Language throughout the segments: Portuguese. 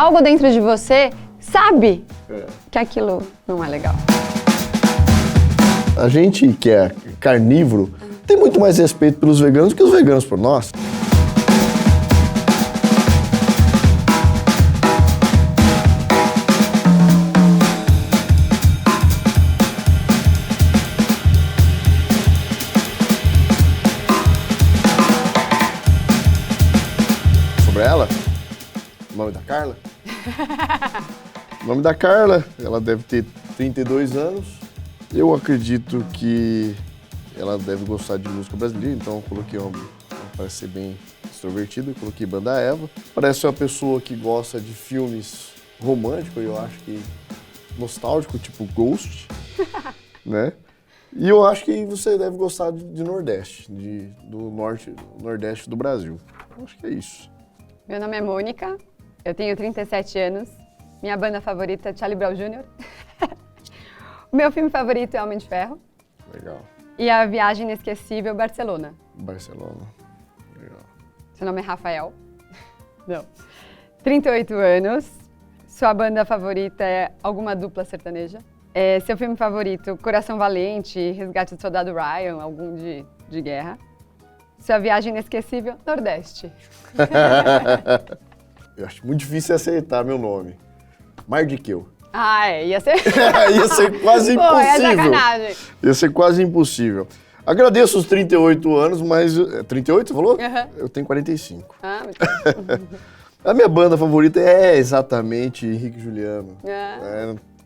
algo dentro de você sabe que aquilo não é legal. A gente que é carnívoro tem muito mais respeito pelos veganos do que os veganos por nós. Sobre ela, o nome da Carla? O nome da Carla, ela deve ter 32 anos. Eu acredito que ela deve gostar de música brasileira, então eu coloquei ela parece ser bem extrovertida, eu coloquei Banda Eva. Parece uma pessoa que gosta de filmes românticos, eu acho que nostálgico, tipo Ghost, né? E eu acho que você deve gostar de Nordeste, do Nordeste do Brasil. Eu acho que é isso. Meu nome é Mônica, eu tenho 37 anos, minha banda favorita é Charlie Brown Jr. O meu filme favorito é Homem de Ferro. Legal. E a viagem inesquecível Barcelona. Barcelona. Legal. Seu nome é Rafael? Não. 38 anos. Sua banda favorita é alguma dupla sertaneja? Seu filme favorito, Coração Valente, Resgate do Soldado Ryan, algum de guerra? Sua viagem inesquecível, Nordeste. Eu acho muito difícil aceitar meu nome. Mardiqueu. Ia ser... Ia ser quase impossível. Pô, é sacanagem. Ia ser quase impossível. Agradeço os 38 anos, mas... 38, você falou? Uhum. Eu tenho 45. Muito bom. A minha banda favorita é exatamente Henrique e Juliano.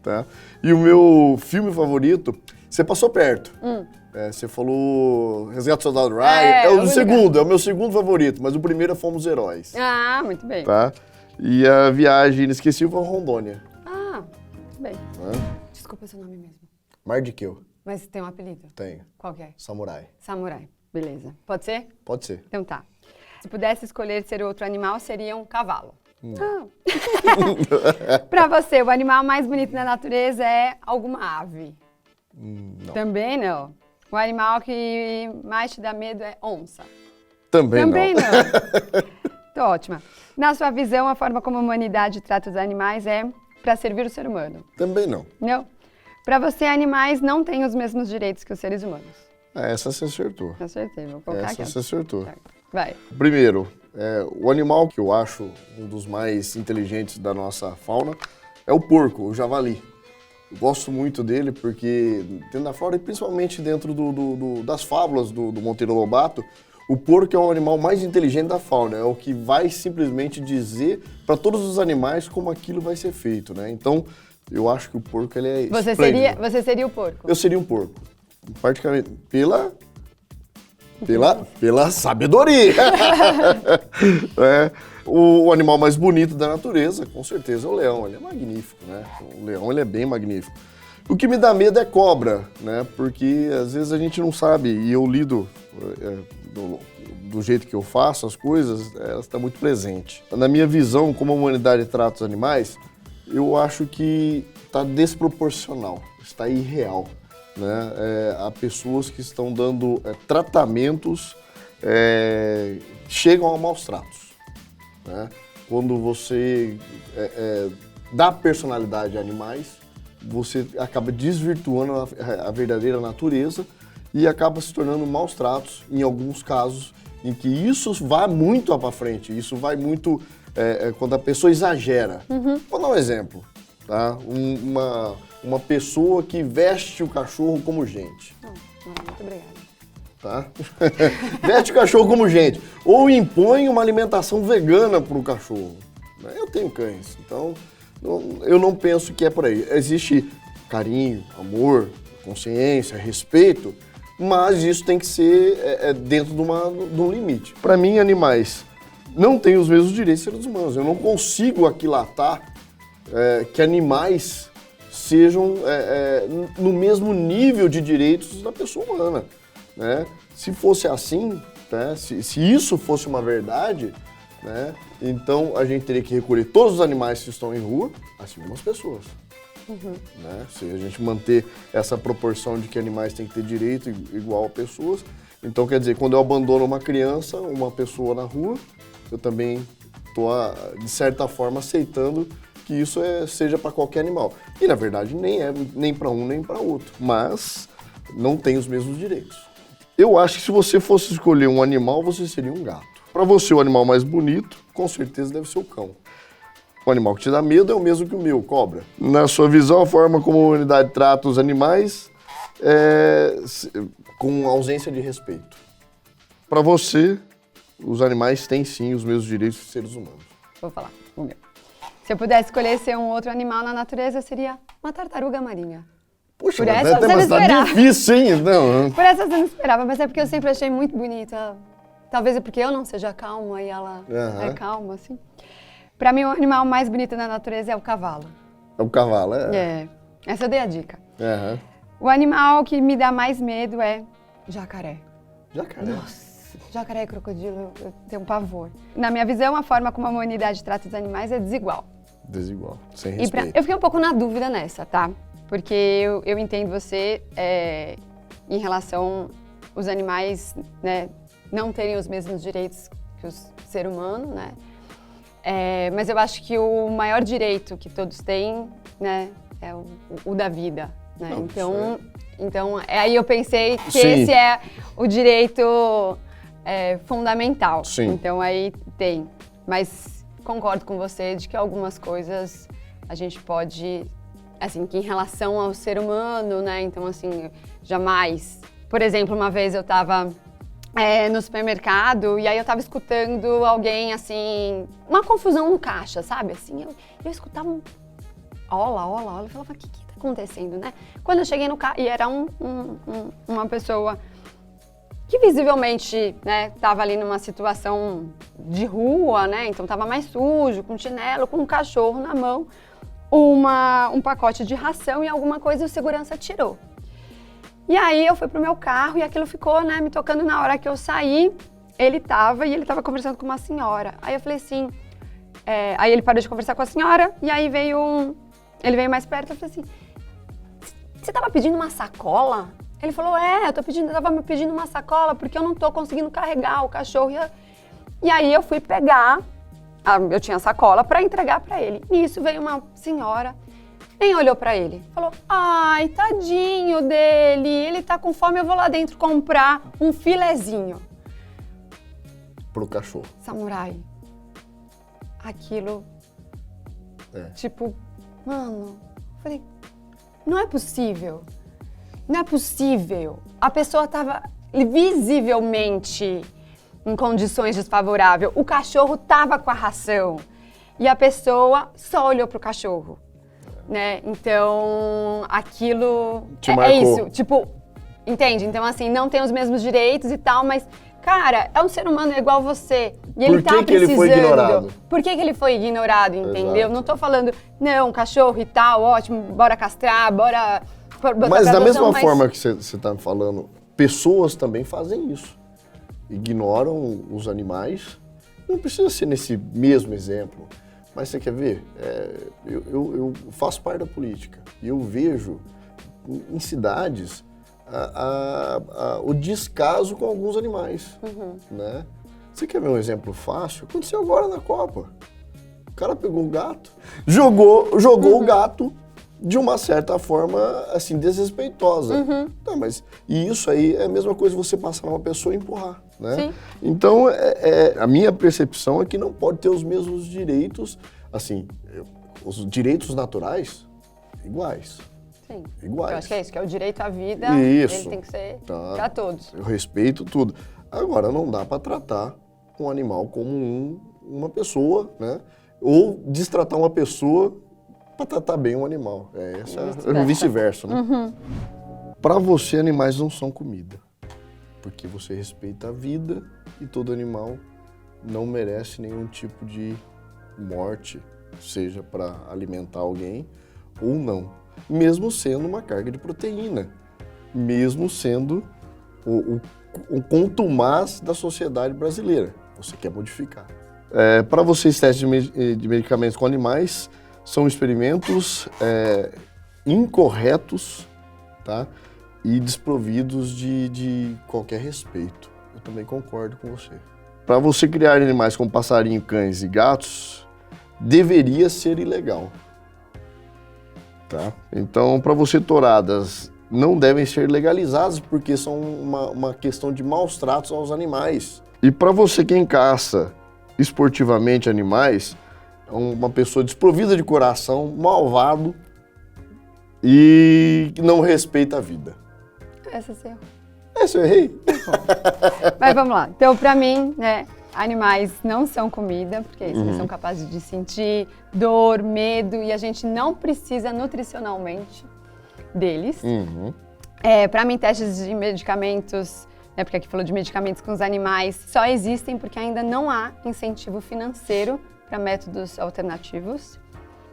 Tá? E o meu filme favorito, você passou perto. Você falou Resgate do Soldado Ryan. É o segundo, é o meu segundo favorito, mas o primeiro é Fomos Heróis. Muito bem. Tá? E a viagem inesquecível é Rondônia. Muito bem. Desculpa seu nome mesmo. Mardiqueu. Mas tem um apelido? Tenho. Qual que é? Samurai. Samurai. Beleza. Pode ser? Pode ser. Então tá. Se pudesse escolher ser outro animal, seria um cavalo. Pra você, o animal mais bonito da natureza é alguma ave? Não. Também não. O animal que mais te dá medo é onça? Também não. Tô ótima. Na sua visão, a forma como a humanidade trata os animais é para servir o ser humano? Também não. Não. Para você, animais não têm os mesmos direitos que os seres humanos? Essa você acertou. Acertei, vou colocar aqui. Essa você acertou. Vai. Primeiro, o animal que eu acho um dos mais inteligentes da nossa fauna é o porco, o javali. Eu gosto muito dele porque dentro da flora e principalmente dentro das fábulas do Monteiro Lobato, o porco é o animal mais inteligente da fauna, é o que vai simplesmente dizer para todos os animais como aquilo vai ser feito, né? Então, eu acho que o porco ele é esplêndido. Você seria o porco? Eu seria um porco, praticamente pela sabedoria. O animal mais bonito da natureza, com certeza, é o leão. Ele é magnífico, né? O leão ele é bem magnífico. O que me dá medo é cobra, né? Porque às vezes a gente não sabe, e eu lido do jeito que eu faço as coisas, ela está muito presente. Na minha visão, como a humanidade trata os animais, eu acho que está desproporcional, está irreal. Né? Há pessoas que estão dando tratamentos, chegam a maus tratos. Né? Quando você dá personalidade a animais, você acaba desvirtuando a verdadeira natureza e acaba se tornando maus tratos em alguns casos em que isso vai muito para frente, isso vai muito quando a pessoa exagera. Vou dar um exemplo, tá? Uma pessoa que veste o cachorro como gente. Muito obrigada. Tá? Veste o cachorro como gente. Ou impõe uma alimentação vegana para o cachorro. Eu tenho cães, então eu não penso que é por aí. Existe carinho, amor, consciência, respeito, mas isso tem que ser dentro de um limite. Para mim, animais não têm os mesmos direitos que seres humanos. Eu não consigo aquilatar que animais sejam no mesmo nível de direitos da pessoa humana. Né? Se fosse assim, né? se isso fosse uma verdade, né? Então a gente teria que recolher todos os animais que estão em rua, assim como as pessoas. Né? Se a gente manter essa proporção de que animais têm que ter direito igual a pessoas, então quer dizer, quando eu abandono uma criança, uma pessoa na rua, eu também tô, de certa forma, aceitando que isso seja para qualquer animal. E, na verdade, nem é nem para um nem para outro, mas não tem os mesmos direitos. Eu acho que se você fosse escolher um animal, você seria um gato. Para você, o animal mais bonito, com certeza deve ser o cão. O animal que te dá medo é o mesmo que o meu, cobra. Na sua visão, a forma como a humanidade trata os animais é com ausência de respeito. Para você, os animais têm sim os mesmos direitos que os seres humanos. Vou falar o meu. Se eu pudesse escolher ser um outro animal na natureza, eu seria uma tartaruga marinha. Poxa, Por essa você não mas tá esperava. difícil, hein? Não. Por essa você não esperava, mas é porque eu sempre achei muito bonita. Talvez é porque eu não seja calma e ela é calma, assim. Pra mim, o animal mais bonito da natureza é o cavalo. É o cavalo, Essa eu dei a dica. Uhum. O animal que me dá mais medo é jacaré. Jacaré? Nossa, jacaré e crocodilo, eu tenho um pavor. Na minha visão, a forma como a humanidade trata os animais é desigual. Desigual, sem respeito. Eu fiquei um pouco na dúvida nessa, tá? Porque eu entendo você em relação aos animais, né, não terem os mesmos direitos que o ser humano, né? Mas eu acho que o maior direito que todos têm, né, é o da vida, né? Não, então, aí eu pensei que Sim. esse é o direito fundamental. Sim. Então aí tem. Mas concordo com você de que algumas coisas a gente pode, assim, que em relação ao ser humano, né? Então, assim, jamais. Por exemplo, uma vez eu estava no supermercado e aí eu tava escutando alguém, assim, uma confusão no caixa, sabe? Assim, eu escutava um ola, eu falava, o que tá acontecendo, né? Quando eu cheguei no carro, e era uma pessoa que visivelmente, né, tava ali numa situação de rua, né? Então tava mais sujo, com chinelo, com um cachorro na mão, um pacote de ração e alguma coisa e o segurança tirou. E aí eu fui pro meu carro e aquilo ficou, né, me tocando na hora que eu saí. Ele tava conversando com uma senhora. Aí eu falei assim, aí ele parou de conversar com a senhora e aí ele veio mais perto e eu falei assim, você tava pedindo uma sacola? Ele falou, eu tava me pedindo uma sacola porque eu não tô conseguindo carregar o cachorro. E aí eu fui pegar, eu tinha sacola pra entregar pra ele. Nisso veio uma senhora, nem olhou pra ele. Falou, ai, tadinho dele, ele tá com fome, eu vou lá dentro comprar um filezinho. Pro cachorro. Samurai, aquilo, tipo, mano, falei, não é possível. Não é possível. A pessoa tava visivelmente em condições desfavoráveis. O cachorro tava com a ração e a pessoa só olhou pro cachorro. Né? Então, aquilo é isso, tipo, entende? Então, assim, não tem os mesmos direitos e tal, mas, cara, é um ser humano igual você. E ele tá precisando. Por que ele foi ignorado? Por que ele foi ignorado, entendeu? Exato. Não tô falando, não, cachorro e tal, ótimo, bora castrar, bora... Mas da mesma forma que você tá falando, pessoas também fazem isso. Ignoram os animais. Não precisa ser nesse mesmo exemplo. Mas você quer ver? Eu faço parte da política e eu vejo em cidades o descaso com alguns animais. Né? Você quer ver um exemplo fácil? Aconteceu agora na Copa. O cara pegou um gato, jogou o gato de uma certa forma, assim, desrespeitosa. Tá, mas e isso aí é a mesma coisa você passar numa pessoa e empurrar, né? Sim. Então, a minha percepção é que não pode ter os mesmos direitos, assim, os direitos naturais iguais. Sim. Iguais. Eu acho que é isso, que é o direito à vida, Isso. ele tem que ser Tá. para todos. Eu respeito tudo. Agora, não dá para tratar um animal como uma pessoa, né? Ou destratar uma pessoa para tratar bem um animal. Vice-versa, né? Para você, animais não são comida. Porque você respeita a vida e todo animal não merece nenhum tipo de morte, seja para alimentar alguém ou não. Mesmo sendo uma carga de proteína. Mesmo sendo o contumaz da sociedade brasileira. Você quer modificar. Para vocês, testes de medicamentos com animais são experimentos incorretos, tá? E desprovidos de qualquer respeito. Eu também concordo com você. para você criar animais como passarinho, cães e gatos, deveria ser ilegal. Tá? Então, para você, touradas não devem ser legalizadas porque são uma questão de maus tratos aos animais. E para você, quem caça esportivamente animais, é uma pessoa desprovida de coração, malvado e que não respeita a vida. Essa você errou. Essa eu errei? Mas vamos lá. Então, para mim, né, animais não são comida, porque eles são capazes de sentir dor, medo, e a gente não precisa nutricionalmente deles. Para mim, testes de medicamentos, né, porque aqui falou de medicamentos com os animais, só existem porque ainda não há incentivo financeiro para métodos alternativos.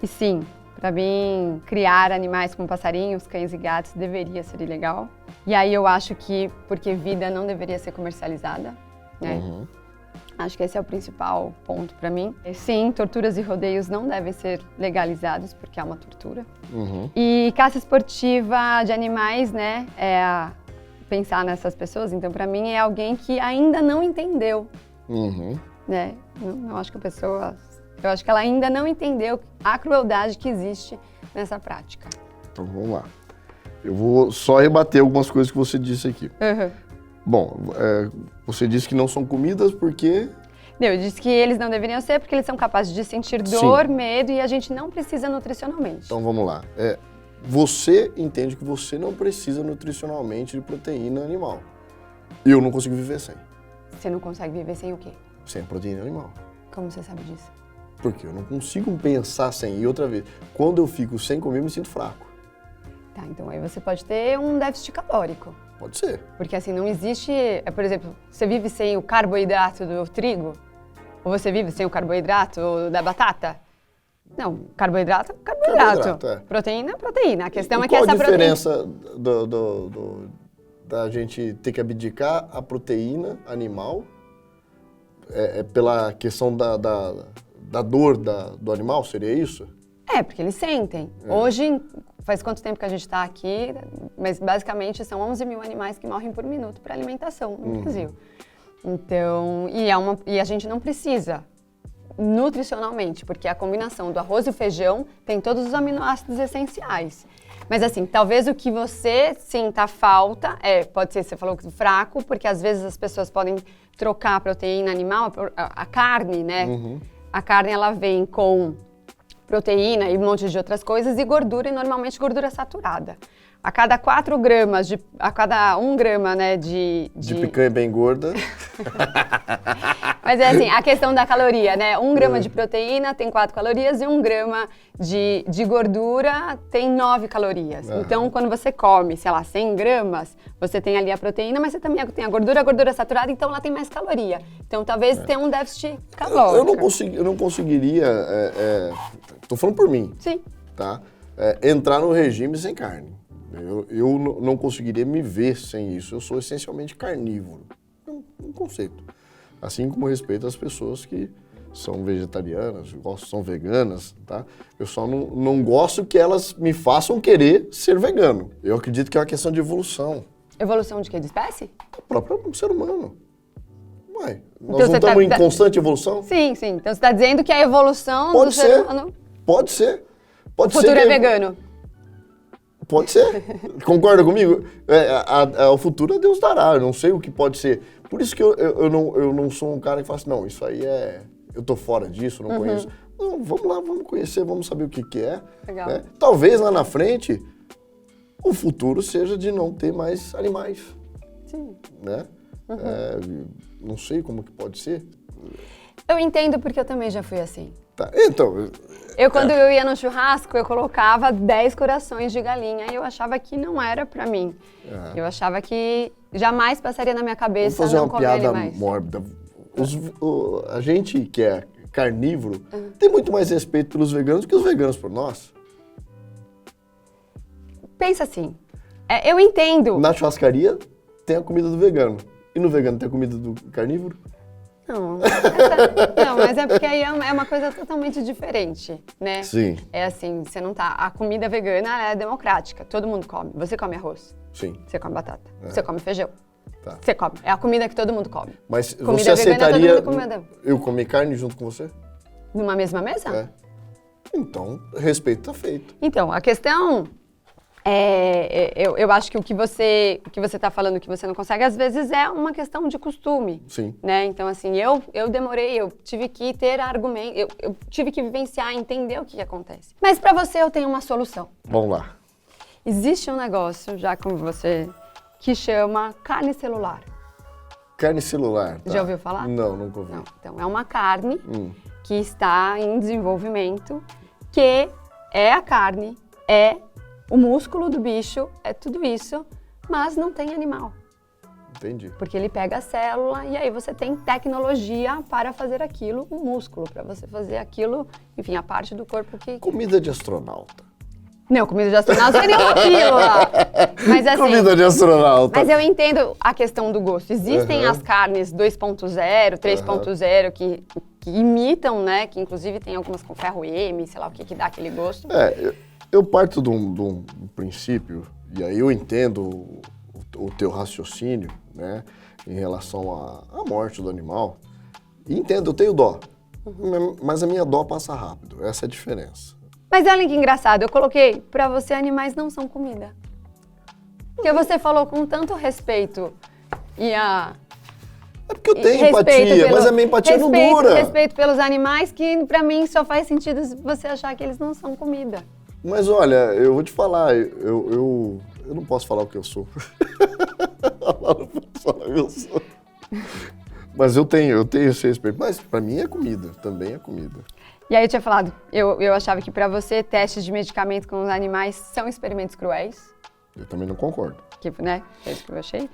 E sim, para mim, criar animais como passarinhos, cães e gatos deveria ser ilegal. E aí eu acho que, porque vida não deveria ser comercializada, né? Acho que esse é o principal ponto para mim. Sim, torturas e rodeios não devem ser legalizados, porque é uma tortura. E caça esportiva de animais, né, pensar nessas pessoas, então para mim é alguém que ainda não entendeu, né? Não acho que a pessoa... Eu acho que ela ainda não entendeu a crueldade que existe nessa prática. Então vamos lá. Eu vou só rebater algumas coisas que você disse aqui. Bom, você disse que não são comidas porque... Eu disse que eles não deveriam ser porque eles são capazes de sentir dor, medo e a gente não precisa nutricionalmente. Então vamos lá. Você entende que você não precisa nutricionalmente de proteína animal. Eu não consigo viver sem. Você não consegue viver sem o quê? Sem proteína animal. Como você sabe disso? Porque eu não consigo pensar sem. E outra vez, quando eu fico sem comer, eu me sinto fraco. Tá, então aí você pode ter um déficit calórico. Pode ser. Porque assim, não existe... por exemplo, você vive sem o carboidrato do trigo? Ou você vive sem o carboidrato da batata? Não, carboidrato. Proteína, proteína. A questão é que essa proteína... Qual a diferença da gente ter que abdicar a proteína animal pela questão da dor do animal? Seria isso? Porque eles sentem. Hoje, faz quanto tempo que a gente está aqui? Mas basicamente são 11 mil animais que morrem por minuto para alimentação no Brasil. Então, e a gente não precisa nutricionalmente, porque a combinação do arroz e o feijão tem todos os aminoácidos essenciais. Mas assim, talvez o que você sinta falta pode ser, você falou que fraco, porque às vezes as pessoas podem trocar a proteína animal, a carne, né? A carne, ela vem com proteína e um monte de outras coisas e gordura, e normalmente gordura saturada. A cada 4 gramas, a cada 1 grama, né, de picanha bem gorda. Mas é assim, a questão da caloria, né? 1 grama de proteína tem 4 calorias e 1 grama de gordura tem 9 calorias. Então, quando você come, sei lá, 100 gramas, você tem ali a proteína, mas você também tem a gordura saturada, então ela tem mais caloria. Então, talvez tenha um déficit calórico. Eu não conseguiria, tô falando por mim, sim, tá? Entrar no regime sem carne. Eu não conseguiria me ver sem isso. Eu sou essencialmente carnívoro. É um conceito. Assim como respeito às pessoas que são vegetarianas, são veganas, tá? Eu só não gosto que elas me façam querer ser vegano. Eu acredito que é uma questão de evolução. Evolução de quê? De espécie? O próprio ser humano. Ué, nós então, não estamos em constante evolução? Sim. Então você está dizendo que a evolução do ser humano... Pode ser. O futuro é vegano. Pode ser. Concorda comigo? O futuro a Deus dará. Eu não sei o que pode ser. Por isso que eu não sou um cara que fala assim, não, isso aí eu tô fora disso, não conheço. Não, vamos lá, vamos conhecer, vamos saber o que é. Legal. Né? Talvez lá na frente o futuro seja de não ter mais animais. Sim. Né? Não sei como que pode ser. Eu entendo porque eu também já fui assim. Tá. Então... Quando eu ia no churrasco, eu colocava 10 corações de galinha e eu achava que não era pra mim. Eu achava que jamais passaria na minha cabeça não comer animais. Vamos fazer uma piada mórbida. A gente que é carnívoro tem muito mais respeito pelos veganos do que os veganos por nós. Pensa assim, eu entendo. Na churrascaria tem a comida do vegano. E no vegano tem a comida do carnívoro? Não, mas é porque aí é uma coisa totalmente diferente, né? Sim. É assim, você não tá... A comida vegana é democrática, todo mundo come. Você come arroz? Sim. Você come batata? Você come feijão? Tá. Você come. É a comida que todo mundo come. Mas Comida você vegana, aceitaria todo mundo come. eu comer carne junto com você? Numa mesma mesa? É. Então, respeito tá feito. Então, a questão eu acho que o que você está falando que você não consegue, às vezes é uma questão de costume. Sim. Né? Então, assim, eu demorei, eu tive que ter argumento, eu tive que vivenciar, entender o que acontece. Mas para você eu tenho uma solução. Vamos lá. Existe um negócio, já com você, que chama carne celular. Carne celular. Tá. Já ouviu falar? Não, nunca ouvi. Não. Então, é uma carne que está em desenvolvimento, que é a carne, é o músculo do bicho, é tudo isso, mas não tem animal. Entendi. Porque ele pega a célula e aí você tem tecnologia para fazer aquilo, um músculo, para você fazer aquilo, enfim, a parte do corpo que... Comida de astronauta. Não, comida de astronauta seria uma pílula. Mas assim... Comida de astronauta. Mas eu entendo a questão do gosto. Existem as carnes 2.0, 3.0 que imitam, né? Que inclusive tem algumas com ferro M, sei lá o que dá aquele gosto. Eu parto de um princípio, e aí eu entendo o teu raciocínio, né? Em relação à morte do animal. E entendo, eu tenho dó. Mas a minha dó passa rápido. Essa é a diferença. Mas olha que engraçado, eu coloquei, pra você animais não são comida. Porque você falou com tanto respeito e a... É porque eu tenho empatia, mas a minha empatia não dura. Respeito pelos animais que pra mim só faz sentido você achar que eles não são comida. Mas olha, eu vou te falar, eu não posso falar o que eu sou. Eu não posso falar o que eu sou. Mas eu tenho esse respeito. Mas pra mim é comida, também é comida. E aí eu tinha falado, eu achava que pra você testes de medicamento com os animais são experimentos cruéis. Eu também não concordo. Que, né? É isso que eu achei.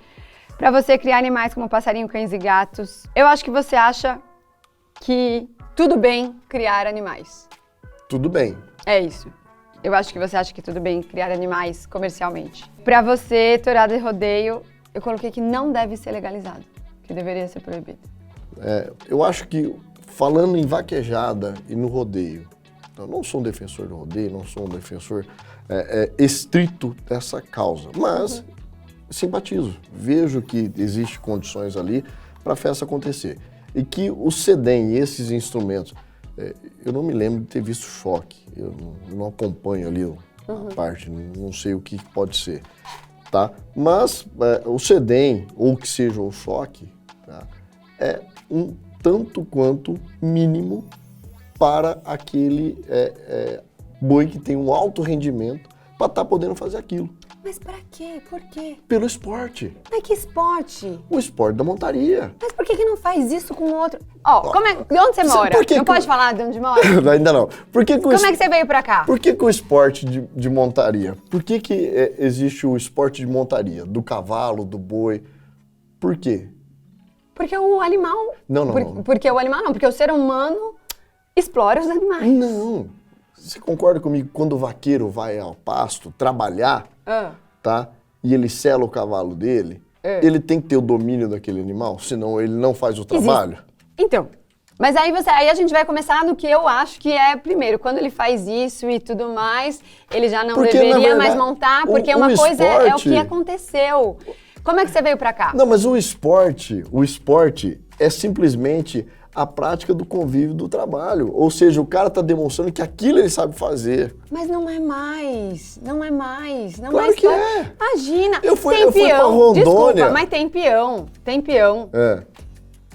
Pra você criar animais como passarinho, cães e gatos, eu acho que você acha que tudo bem criar animais. Tudo bem. É isso. Eu acho que você acha que tudo bem criar animais comercialmente. Pra você, tourada e rodeio, eu coloquei que não deve ser legalizado, que deveria ser proibido. Eu acho que, falando em vaquejada e no rodeio, eu não sou um defensor do rodeio, não sou um defensor estrito dessa causa, mas simpatizo, vejo que existem condições ali para a festa acontecer. E que o CEDEM e esses instrumentos, eu não me lembro de ter visto choque, eu não acompanho ali a parte, não sei o que pode ser, tá? Mas o CEDEM, ou que seja o choque, tá? É um tanto quanto mínimo para aquele boi que tem um alto rendimento para estar podendo fazer aquilo. Mas pra quê? Por quê? Pelo esporte. Mas que esporte? O esporte da montaria. Mas por que não faz isso com outro? De onde você mora? Não pode falar de onde mora? Ainda não. Como é que você veio pra cá? Por que o esporte de montaria? Por que existe o esporte de montaria? Do cavalo, do boi? Por quê? Porque o animal... Não. Porque o animal não, porque o ser humano explora os animais. Não. Você concorda comigo que quando o vaqueiro vai ao pasto trabalhar, tá? E ele sela o cavalo dele, ele tem que ter o domínio daquele animal, senão ele não faz o trabalho? Então, mas aí a gente vai começar no que eu acho que é primeiro, quando ele faz isso e tudo mais, ele já não deveria mais montar, porque uma coisa é o que aconteceu. Como é que você veio pra cá? Não, mas o esporte é simplesmente a prática do convívio do trabalho. Ou seja, o cara tá demonstrando que aquilo ele sabe fazer. Mas não é mais. Não Claro que é. Imagina. Eu fui pra Rondônia. Desculpa, mas tem peão.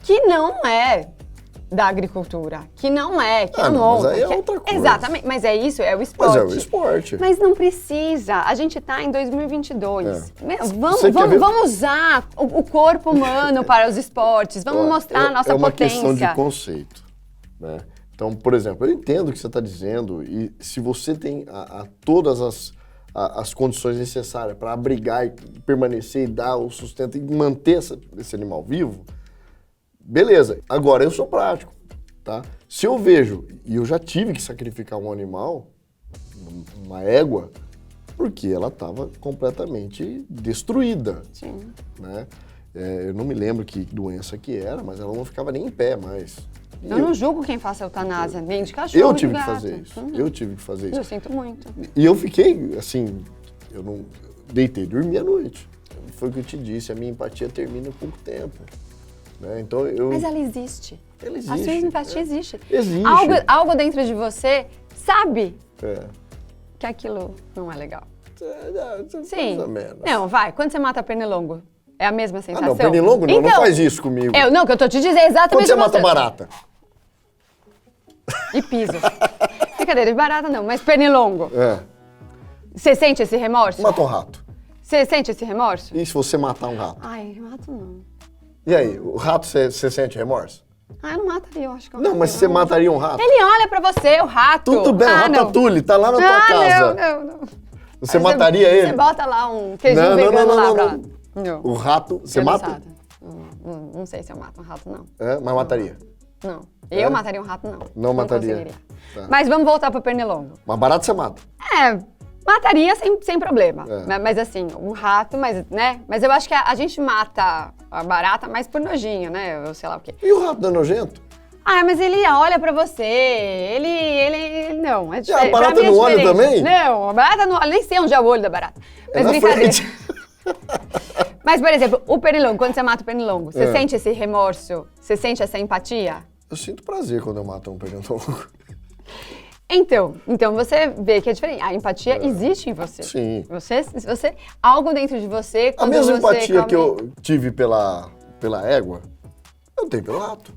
Que não é da agricultura, que não é, que não, mas aí é outra coisa. Exatamente, mas é isso, é o esporte. Mas é o esporte. Mas não precisa, a gente tá em 2022. Vamos usar o corpo humano para os esportes, vamos mostrar a nossa potência. É uma questão de conceito, né? Então, por exemplo, eu entendo o que você está dizendo e se você tem todas as condições necessárias para abrigar e permanecer e dar o sustento e manter esse animal vivo, beleza, agora eu sou prático, tá? Se eu vejo, e eu já tive que sacrificar um animal, uma égua, porque ela estava completamente destruída. Sim. Né? Eu não me lembro que doença que era, mas ela não ficava nem em pé mais. Eu não julgo quem faça eutanásia, nem de cachorro, Eu tive de que gato. fazer isso, eu tive que fazer isso. Eu sinto muito. E eu fiquei, assim, eu não deitei, dormi à noite. foi o que eu te disse, a minha empatia termina em pouco tempo. Né? Então, Mas ela existe. Ela existe. A sua empatia existe. Existe. Algo dentro de você sabe É. que aquilo não é legal. Sim. Mais ou menos. Não, vai. Quando você mata pernilongo, é a mesma sensação? Não, pernilongo não, então, não faz isso comigo. Não, que eu tô te dizendo exatamente. Quando você mata barata? E piso. Brincadeira, de barata não, mas pernilongo. É. Você sente esse remorso? Mata um rato. Você sente esse remorso? E se você matar um rato? Ai, mato não. E aí, o rato, você sente remorso? Ah, eu não mataria, eu acho que eu Não, mas você mataria um rato? Ele olha pra você, o rato. Tudo bem, o Ratatouille, tá lá na tua casa. Não. Você mataria ele? Você bota lá um queijinho vegano lá pra... Não. O rato, você mata? Não sei se eu mato um rato, não. É, mas mataria? Não. Eu mataria um rato, não. Não mataria. Conseguiria. Tá. Mas vamos voltar pro pernilongo. Mas barato você mata? Mataria sem problema. É. Mas assim, um rato, né? Mas eu acho que a gente mata a barata mais por nojinho, né? Ou sei lá o quê. E o rato não é nojento? Ah, mas ele olha pra você, ele não, é diferente. A barata não olha também? Não, a barata não olha, nem sei onde é o olho da barata. Mas na brincadeira. frente. Mas, por exemplo, o pernilongo, quando você mata o pernilongo, você sente esse remorso? Você sente essa empatia? Eu sinto prazer quando eu mato um pernilongo. Então você vê que é diferente. A empatia existe em você. Sim. Você algo dentro de você, A quando mesma você empatia come... que eu tive pela égua, eu tenho pelo rato.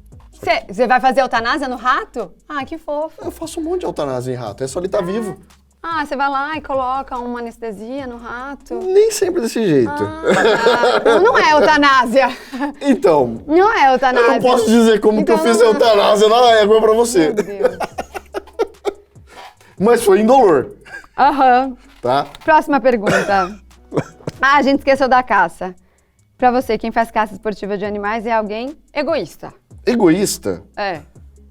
Você vai fazer eutanásia no rato? Ah, que fofo. Eu faço um monte de eutanásia em rato, é só ele estar vivo. Ah, você vai lá e coloca uma anestesia no rato? Nem sempre desse jeito. Não é eutanásia. Então, Não é eutanásia. eu não posso dizer como Então, que eu fiz a eutanásia na égua pra você. Meu Deus. Mas foi indolor, Aham. tá? Próxima pergunta. A gente esqueceu da caça. Pra você, quem faz caça esportiva de animais é alguém egoísta. Egoísta? É,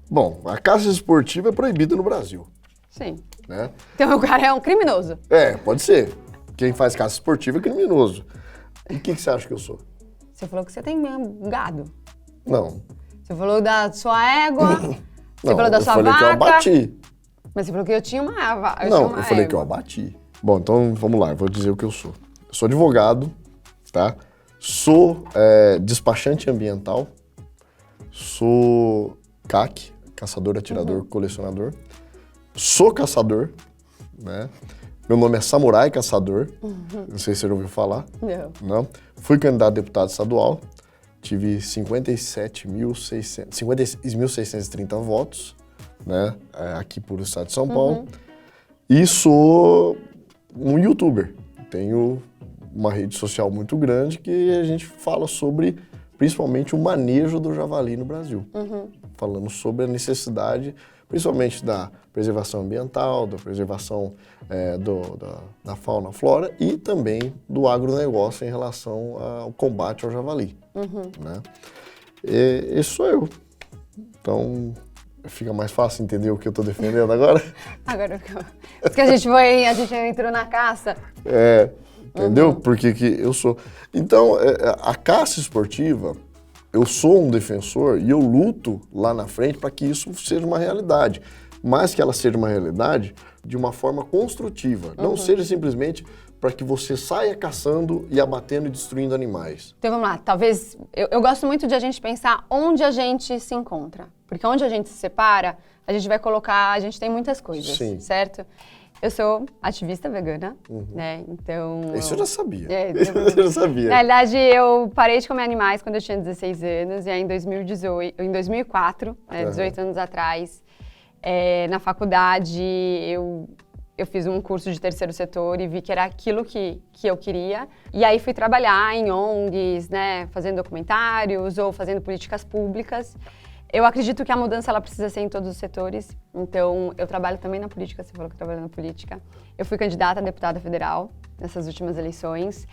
Bom, a caça esportiva é proibida no Brasil, sim. né? Então o cara é um criminoso. Pode ser. Quem faz caça esportiva é criminoso. E o que você acha que eu sou? Você falou que você tem gado. Não. Você falou da sua égua. Você falou da sua eu falei vaca. que eu abati. Mas você falou que eu tinha uma vaca. Não, eu falei que eu abati. Bom, então vamos lá, eu vou dizer o que eu sou. Eu sou advogado, tá? Sou despachante ambiental. Sou CAC, caçador, atirador, colecionador. Sou caçador, né? Meu nome é Samurai Caçador. Não sei se você já ouviu falar. Não. Fui candidato a deputado estadual. Tive 56.630 votos, né? Aqui por o estado de São Paulo. E sou um youtuber. Tenho uma rede social muito grande que a gente fala sobre, principalmente, o manejo do javali no Brasil. Falando sobre a necessidade, principalmente da preservação ambiental, da preservação da fauna e flora e também do agronegócio em relação ao combate ao javali. Né? Esse sou eu. Então, fica mais fácil entender o que eu estou defendendo agora? Agora, porque a gente entrou na caça. Entendeu? Porque que eu sou. Então, a caça esportiva, eu sou um defensor e eu luto lá na frente para que isso seja uma realidade. Mas que ela seja uma realidade de uma forma construtiva. Não seja simplesmente para que você saia caçando e abatendo e destruindo animais. Então vamos lá, talvez... Eu gosto muito de a gente pensar onde a gente se encontra. Porque onde a gente se separa, a gente vai colocar... A gente tem muitas coisas, certo? Eu sou ativista vegana, né? Então... Isso eu já sabia. Eu já sabia. Na realidade, eu parei de comer animais quando eu tinha 16 anos. E aí, em 2004, 18 anos atrás, na faculdade, eu fiz um curso de terceiro setor e vi que era aquilo que eu queria. E aí, fui trabalhar em ONGs, né? Fazendo documentários ou fazendo políticas públicas. Eu acredito que a mudança ela precisa ser em todos os setores. Então, eu trabalho também na política, você falou que eu trabalho na política. Eu fui candidata a deputada federal nessas últimas eleições.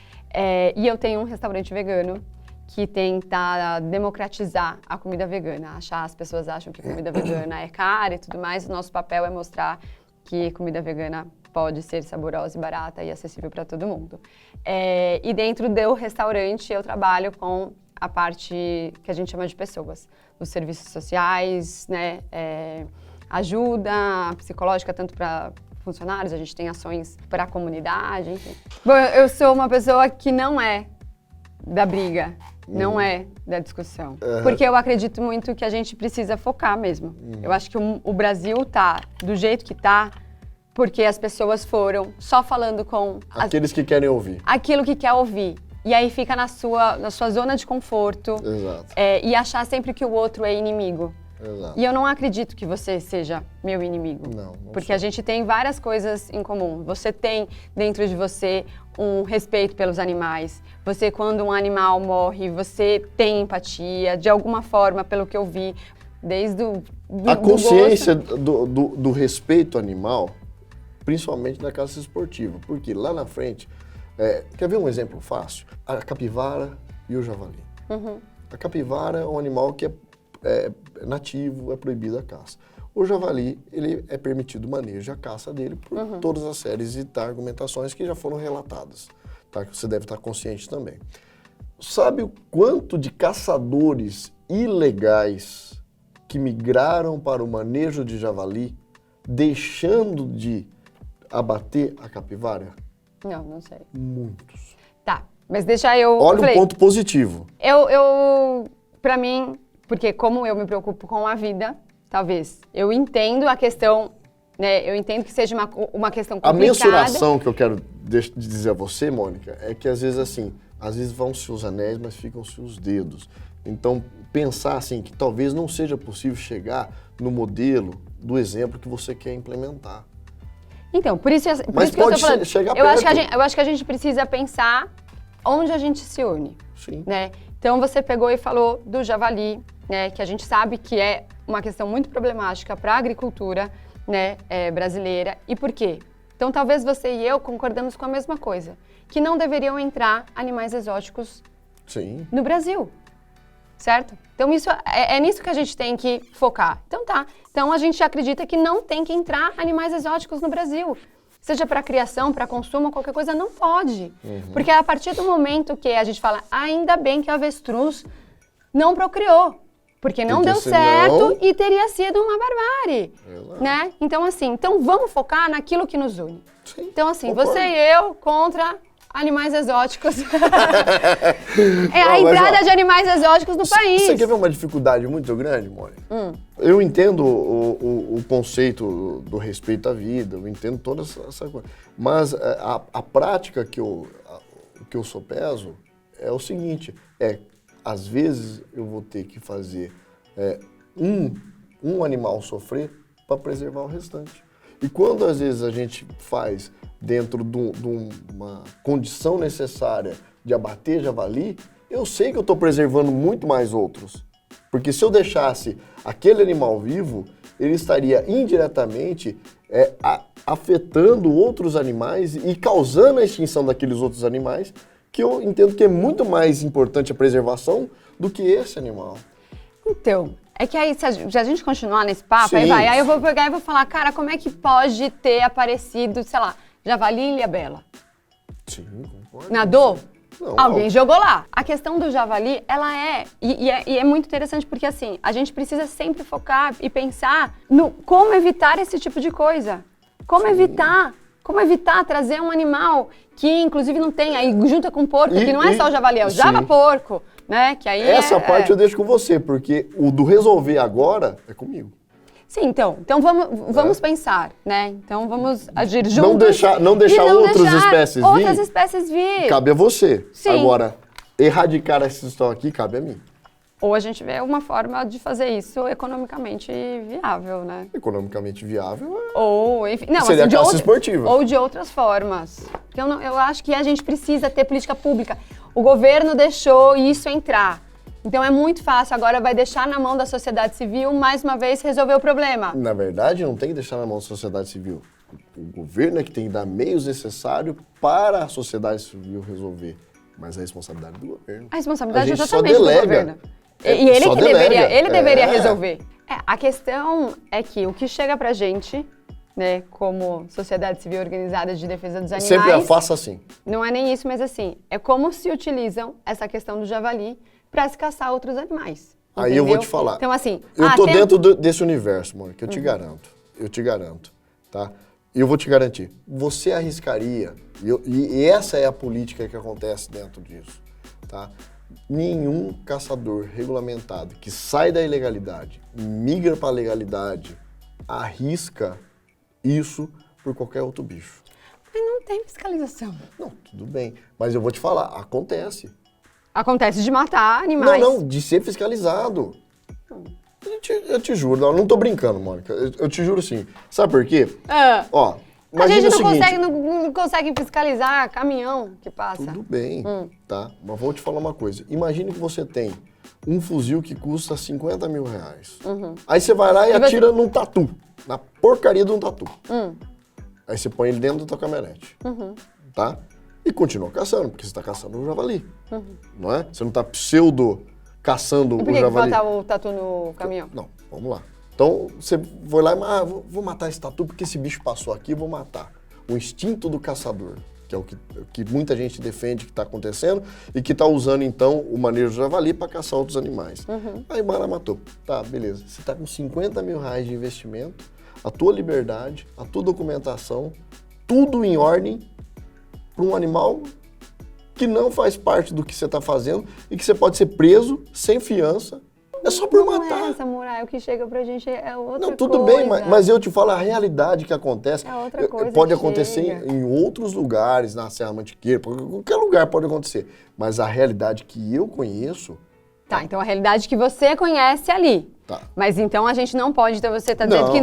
E eu tenho um restaurante vegano que tenta democratizar a comida vegana. As pessoas acham que comida vegana é cara e tudo mais. O nosso papel é mostrar que comida vegana pode ser saborosa e barata e acessível para todo mundo. E dentro do restaurante, eu trabalho com a parte que a gente chama de pessoas, os serviços sociais, né, ajuda psicológica tanto para funcionários, a gente tem ações para a comunidade, enfim. Bom, eu sou uma pessoa que não é da briga, não é da discussão. Porque eu acredito muito que a gente precisa focar mesmo. Eu acho que o Brasil tá do jeito que tá, porque as pessoas foram só falando com... Aqueles que querem ouvir. Aquilo que quer ouvir. E aí fica na sua zona de conforto. Exato. E achar sempre que o outro é inimigo. Exato. E eu não acredito que você seja meu inimigo. Não porque sou. a gente tem várias coisas em comum. Você tem dentro de você um respeito pelos animais. Você, quando um animal morre, você tem empatia, de alguma forma, pelo que eu vi, desde a consciência do respeito animal, principalmente na caça esportiva. Porque lá na frente, quer ver um exemplo fácil? A capivara e o javali. A capivara é um animal que é nativo, é proibido a caça. O javali, ele é permitido o manejo, a caça dele por todas as séries e argumentações que já foram relatadas, tá? Que você deve estar consciente também. Sabe o quanto de caçadores ilegais que migraram para o manejo de javali, deixando de abater a capivara? Não sei. Muitos. Tá, mas deixa eu... Olha um ponto positivo. Pra mim, porque como eu me preocupo com a vida, talvez, eu entendo a questão, né? Eu entendo que seja uma questão complicada. A mensuração que eu quero dizer a você, Mônica, é que às vezes vão-se os anéis, mas ficam-se os dedos. Então, pensar assim, que talvez não seja possível chegar no modelo do exemplo que você quer implementar. Então, por isso que eu tô falando, eu acho que a gente precisa pensar onde a gente se une. Sim. Né? Então, você pegou e falou do javali, né, que a gente sabe que é uma questão muito problemática para a agricultura, né, brasileira. E por quê? Então, talvez você e eu concordamos com a mesma coisa, que não deveriam entrar animais exóticos no Brasil, certo? Então, isso é nisso que a gente tem que focar. Então, tá. Então, a gente acredita que não tem que entrar animais exóticos no Brasil. Seja para criação, para consumo, qualquer coisa, não pode. Porque a partir do momento que a gente fala, ainda bem que o avestruz não procriou, porque não deu certo e teria sido uma barbárie, né? Então, assim, vamos focar naquilo que nos une. Sim, então, assim, concordo. Você e eu contra animais exóticos. A entrada de animais exóticos no país. Você quer ver uma dificuldade muito grande, Mônica? Eu entendo o conceito do respeito à vida, eu entendo toda essa coisa. Mas a prática que eu sopeso é o seguinte, às vezes eu vou ter que fazer um animal sofrer para preservar o restante. E quando às vezes a gente faz dentro de uma condição necessária de abater javali, eu sei que eu estou preservando muito mais outros. Porque se eu deixasse aquele animal vivo, ele estaria indiretamente afetando outros animais e causando a extinção daqueles outros animais, que eu entendo que é muito mais importante a preservação do que esse animal. Então, é que aí, se a gente continuar nesse papo, aí eu vou pegar e vou falar, cara, como é que pode ter aparecido, sei lá, javali e ilhabela? Sim, concordo. Nadou? Não, Alguém jogou lá. A questão do javali, ela é muito interessante porque, assim, a gente precisa sempre focar e pensar no como evitar esse tipo de coisa. Como evitar trazer um animal que, inclusive, não tem, aí junta com porco, que não é só o javali, é o java-porco, né? Que aí essa parte eu deixo com você, porque o do resolver agora é comigo. Sim, então vamos pensar, né? Então vamos agir juntos. Não deixar outras espécies vir. Cabe a você. Sim. Agora, erradicar essa situação aqui cabe a mim. Ou a gente vê uma forma de fazer isso economicamente viável, né? Economicamente viável ou, enfim, não, seria assim, caça esportiva. Ou de outras formas. Porque eu acho que a gente precisa ter política pública. O governo deixou isso entrar. Então é muito fácil, agora vai deixar na mão da sociedade civil, mais uma vez, resolver o problema. Na verdade, não tem que deixar na mão da sociedade civil. O governo é que tem que dar meios necessários para a sociedade civil resolver. Mas a responsabilidade é do governo. A responsabilidade é exatamente do governo. E ele que deveria resolver. A questão é que o que chega pra gente, né, como sociedade civil organizada de defesa dos animais... Sempre faça assim. Não é nem isso, mas assim, é como se utilizam essa questão do javali para se caçar outros animais. Aí eu vou te falar. Então, assim... Eu tô dentro desse universo, Mônica, eu te garanto, tá? E eu vou te garantir, você arriscaria, e essa é a política que acontece dentro disso, tá? Nenhum caçador regulamentado que sai da ilegalidade, migra para a legalidade, arrisca isso por qualquer outro bicho. Mas não tem fiscalização. Não, tudo bem. Mas eu vou te falar, acontece. Acontece de matar animais. Não, de ser fiscalizado. Eu te juro, eu não tô brincando, Mônica. Eu te juro sim. Sabe por quê? Ó, a gente imagina o seguinte... não consegue fiscalizar caminhão que passa. Tudo bem, tá? Mas vou te falar uma coisa. Imagine que você tem um fuzil que custa 50 mil reais. Aí você vai lá e atira num tatu. Na porcaria de um tatu. Aí você põe ele dentro da tua caminhonete. Tá? E continua caçando, porque você tá caçando um javali. Não é? Você não tá pseudo caçando o javali. E por que falta o tatu no caminhão? Não, vamos lá. Então, você foi lá e vou matar esse tatu porque esse bicho passou aqui, vou matar. O instinto do caçador, que é o que muita gente defende que está acontecendo e que está usando, então, o manejo do javali para caçar outros animais. Aí, Mara matou. Tá, beleza. Você está com 50 mil reais de investimento, a tua liberdade, a tua documentação, tudo em ordem para um animal que não faz parte do que você está fazendo e que você pode ser preso sem fiança. É só por matar. Não é essa, Muralha. O que chega pra gente é outra coisa. Não, tudo bem, mas eu te falo a realidade que acontece. É outra coisa. Pode acontecer em outros lugares, na Serra Mantiqueira, qualquer lugar pode acontecer. Mas a realidade que eu conheço... Tá, então a realidade que você conhece ali. Tá. Mas então a gente não pode, então você está dizendo Não. que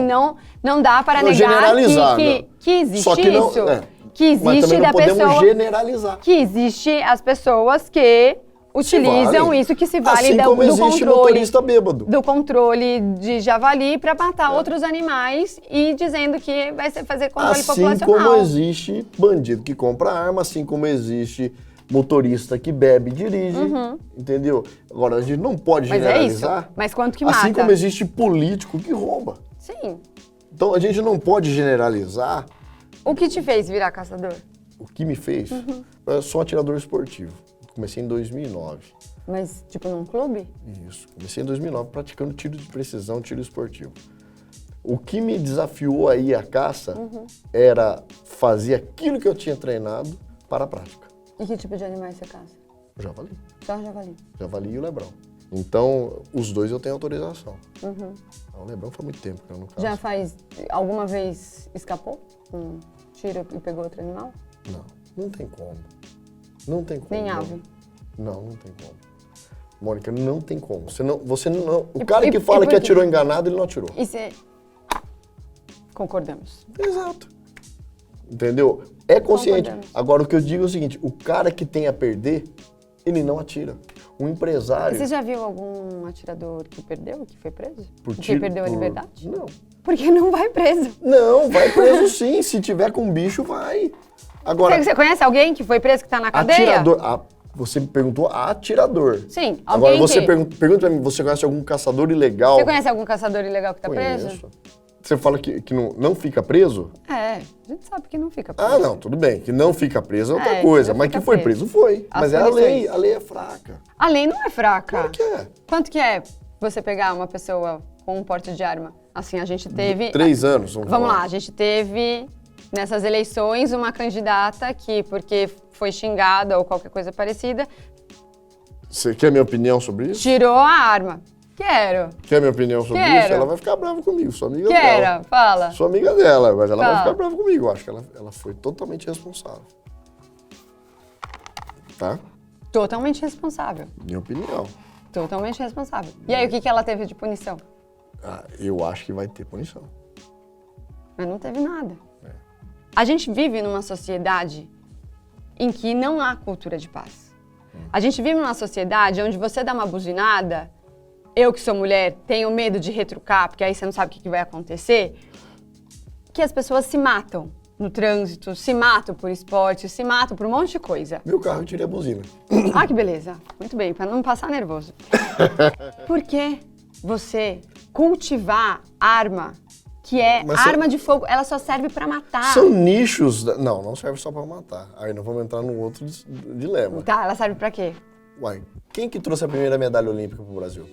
não dá para negar generalizar, que existe Só que não, isso. Mas Que existe também não da podemos pessoa. generalizar. Que existe as pessoas que utilizam vale. isso, que se vale Assim como do existe controle. motorista bêbado. Do controle de javali para matar outros animais e dizendo que vai fazer controle Assim populacional. como existe bandido que compra arma, assim como existe motorista que bebe e dirige, entendeu? Agora, a gente não pode Mas generalizar. é isso. Mas quanto que mata? Assim como existe político que rouba. Sim. Então, a gente não pode generalizar. O que te fez virar caçador? O que me fez? Eu sou atirador esportivo. Comecei em 2009. Mas, tipo, num clube? Isso. Comecei em 2009 praticando tiro de precisão, tiro esportivo. O que me desafiou aí a caça era fazer aquilo que eu tinha treinado para a prática. E que tipo de animais você caça? O javali. Só javali. Javali e o lebrão. Então, os dois eu tenho autorização. O lebrão foi muito tempo que eu não caço. Já alguma vez escapou? Um tiro e pegou outro animal? Não, não tem como. Não tem como. Nem ave? Não, não tem como. Mônica, não tem como. Você não. O cara que fala por que quê? atirou enganado, ele não atirou. E você... Concordamos. Exato. Entendeu? É consciente. Concordamos. Agora, o que eu digo é o seguinte, o cara que tem a perder, ele não atira. Um empresário... Você já viu algum atirador que perdeu, que foi preso? Por que tiro, perdeu a liberdade? Não. Porque não vai preso. Não, vai preso sim. Se tiver com bicho, vai. Agora, Você conhece alguém que foi preso que tá na cadeia? atirador... você me perguntou atirador. Sim, Agora, alguém você que... pergunta pra mim, você conhece algum caçador ilegal? Você conhece algum caçador ilegal que tá preso? Conheço. Você fala que não fica preso? É, a gente sabe que não fica preso. Ah, não, tudo bem. Que não fica preso é outra É, coisa. não Mas fica que foi preso. preso, foi. As Mas é a punições. lei. A lei é fraca. A lei não é fraca. Claro que é. Quanto que é você pegar uma pessoa com um porte de arma? Assim, a gente teve... 3 anos. Vamos lá, a gente teve nessas eleições uma candidata que, porque foi xingada ou qualquer coisa parecida, Você quer minha opinião sobre isso? tirou a arma. Quero. Quer minha opinião sobre Quero. isso? Ela vai ficar brava comigo, sou amiga Quero. dela. Fala. Sou amiga dela, mas ela vai Fala. ficar brava comigo. Eu acho que ela foi totalmente responsável. Tá? Totalmente responsável. Minha opinião. Totalmente responsável. E aí, o que ela teve de punição? Eu acho que vai ter punição. Mas não teve nada. É. A gente vive numa sociedade em que não há cultura de paz. A gente vive numa sociedade onde você dá uma buzinada, eu que sou mulher tenho medo de retrucar, porque aí você não sabe o que vai acontecer, que as pessoas se matam no trânsito, se matam por esporte, se matam por um monte de coisa. Meu carro eu tirei a buzina. Ah, que beleza. Muito bem, para não passar nervoso. Por que você cultivar arma, que é Mas arma de fogo, ela só serve para matar? São nichos... não serve só pra matar. Aí nós vamos entrar num outro dilema. Tá, ela serve para quê? Uai, quem que trouxe a primeira medalha olímpica pro Brasil?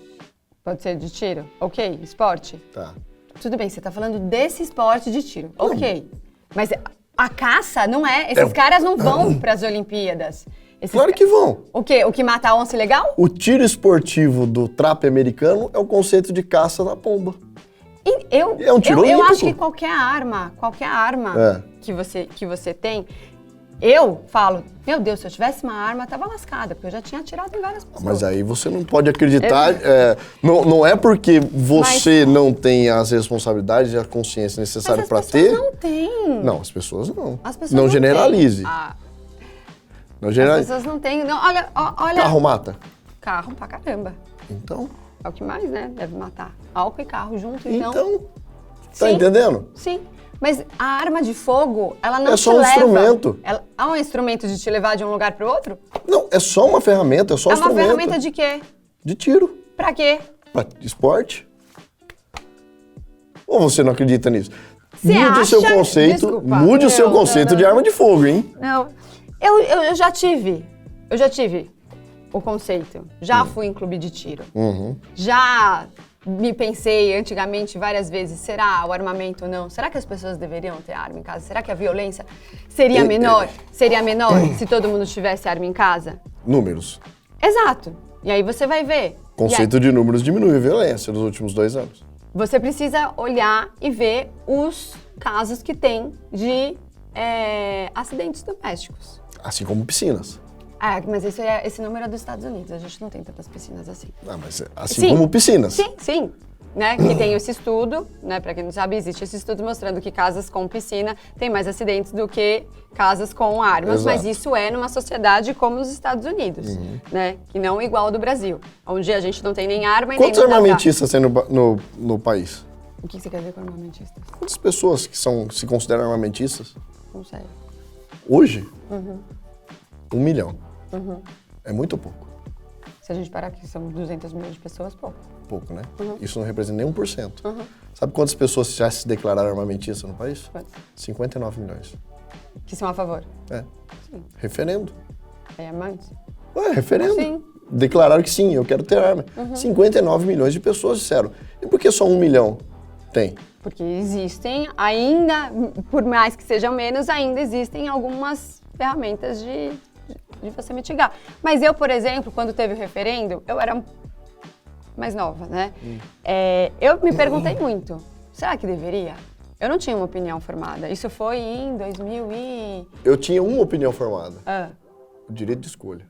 Pode ser de tiro? Ok, esporte? Tá. Tudo bem, você tá falando desse esporte de tiro. Ok. Mas A caça não é. Esses caras não vão para as Olimpíadas. Claro que vão. O quê? O que mata a onça é legal? O tiro esportivo do trap americano é o conceito de caça da pomba. É um tiro olímpico. Eu acho que qualquer arma que você tem, eu falo, meu Deus, se eu tivesse uma arma, eu tava lascada, porque eu já tinha atirado em várias pessoas. Mas aí você não pode acreditar, não é porque você não tem as responsabilidades e a consciência necessária para ter. As pessoas não têm. Não, as pessoas não. As pessoas não generalize. Não generalize. As pessoas não têm. Não, olha. Carro mata? Carro pra caramba. Então? É o que mais, né? Deve matar. Álcool e carro junto, então. Então, tá entendendo? Sim. Mas a arma de fogo, ela não é só um instrumento. Há um instrumento de te levar de um lugar pro outro? Não, é só uma ferramenta, é só um instrumento. É uma ferramenta de quê? De tiro. Pra quê? Pra esporte. Ou você não acredita nisso? Você mude o seu conceito, Desculpa. mude o seu conceito de arma de fogo, hein? Não. Eu já tive o conceito. Já fui em clube de tiro. Já me pensei antigamente várias vezes, será o armamento ou não? Será que as pessoas deveriam ter arma em casa? Será que a violência seria menor? Seria menor se todo mundo tivesse arma em casa? Números. Exato. E aí você vai ver. Conceito de números diminui a violência nos últimos 2 anos. Você precisa olhar e ver os casos que tem de acidentes domésticos. Assim como piscinas. Mas esse número é dos Estados Unidos, a gente não tem tantas piscinas assim. Mas assim como piscinas. Sim. Né? Que tem esse estudo, né? Para quem não sabe, existe esse estudo mostrando que casas com piscina têm mais acidentes do que casas com armas, Exato. mas isso é numa sociedade como os Estados Unidos, né? Que não é igual ao do Brasil, onde a gente não tem nem arma e nem Quantos armamentistas tem no país? O que você quer dizer com armamentistas? Quantas pessoas que se consideram armamentistas? Não sei. Hoje? 1 milhão. É muito pouco. Se a gente parar que são 200 milhões de pessoas, pouco. Pouco, né? Isso não representa nem 1%. Sabe quantas pessoas já se declararam armamentistas no país? Quantos? 59 milhões. Que são a favor? Sim. Referendo. É amantes? Referendo. Sim. Declararam que sim, eu quero ter arma. 59 milhões de pessoas disseram. E por que só 1 milhão tem? Porque existem ainda, por mais que sejam menos, ainda existem algumas ferramentas de você mitigar. Mas eu, por exemplo, quando teve o referendo, eu era mais nova, né? Eu me perguntei muito, será que deveria? Eu não tinha uma opinião formada. Isso foi em 2000 e... Eu tinha uma opinião formada. O direito de escolha.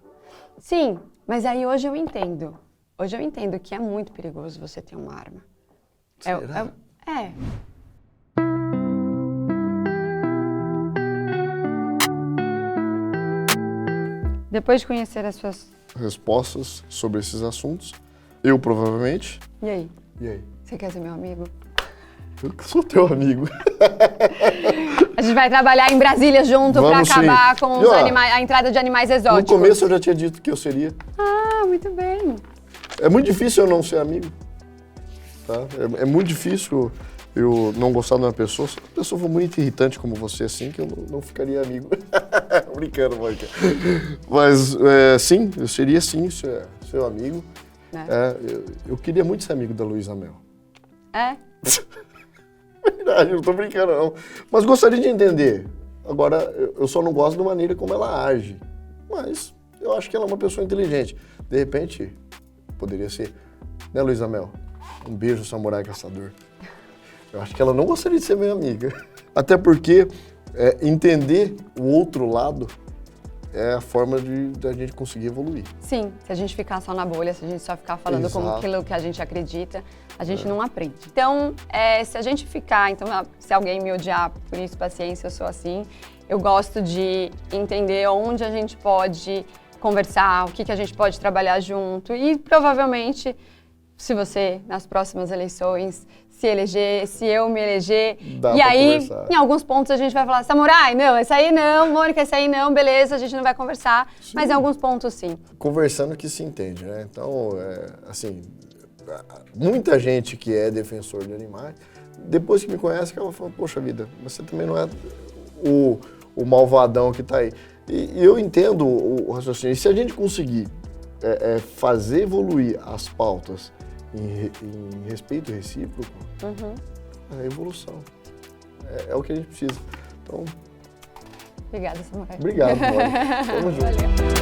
Sim, mas aí hoje eu entendo. Hoje eu entendo que é muito perigoso você ter uma arma. Será? Depois de conhecer as suas... Respostas sobre esses assuntos, eu provavelmente... E aí? E aí? Você quer ser meu amigo? Eu sou teu amigo. A gente vai trabalhar em Brasília junto pra Vamos acabar sim. com os a entrada de animais exóticos. No começo eu já tinha dito que eu seria. Muito bem. É muito difícil eu não ser amigo. Tá? É muito difícil eu não gostar de uma pessoa. Se a pessoa for muito irritante como você, assim, que eu não ficaria amigo. Brincando, Mônica. Mas, sim, eu seria, sim, seu amigo. Eu queria muito ser amigo da Luísa Mel. Verdade, eu não tô brincando, não. Mas gostaria de entender. Agora, eu só não gosto da maneira como ela age. Mas eu acho que ela é uma pessoa inteligente. De repente, poderia ser, né, Luísa Mel? Um beijo, samurai caçador. Eu acho que ela não gostaria de ser minha amiga. Até porque entender o outro lado é a forma da gente conseguir evoluir. Sim, se a gente ficar só na bolha, se a gente só ficar falando como aquilo que a gente acredita, a gente não aprende. Então, se a gente ficar, se alguém me odiar por isso, paciência, eu sou assim. Eu gosto de entender onde a gente pode conversar, o que a gente pode trabalhar junto e provavelmente, se você, nas próximas eleições, se eleger, se eu me eleger, e aí, conversar. Em alguns pontos a gente vai falar, samurai, não, esse aí não, Mônica, esse aí não, beleza, a gente não vai conversar, sim. Mas em alguns pontos sim. Conversando que se entende, né? Então, assim, muita gente que é defensor de animais, depois que me conhece, acaba falando, poxa vida, você também não é o malvadão que tá aí. E eu entendo o raciocínio. E se a gente conseguir fazer evoluir as pautas em respeito recíproco, é evolução. É o que a gente precisa. Então, Obrigada, Samurai. Obrigado, Mônica. Tamo junto. Valeu.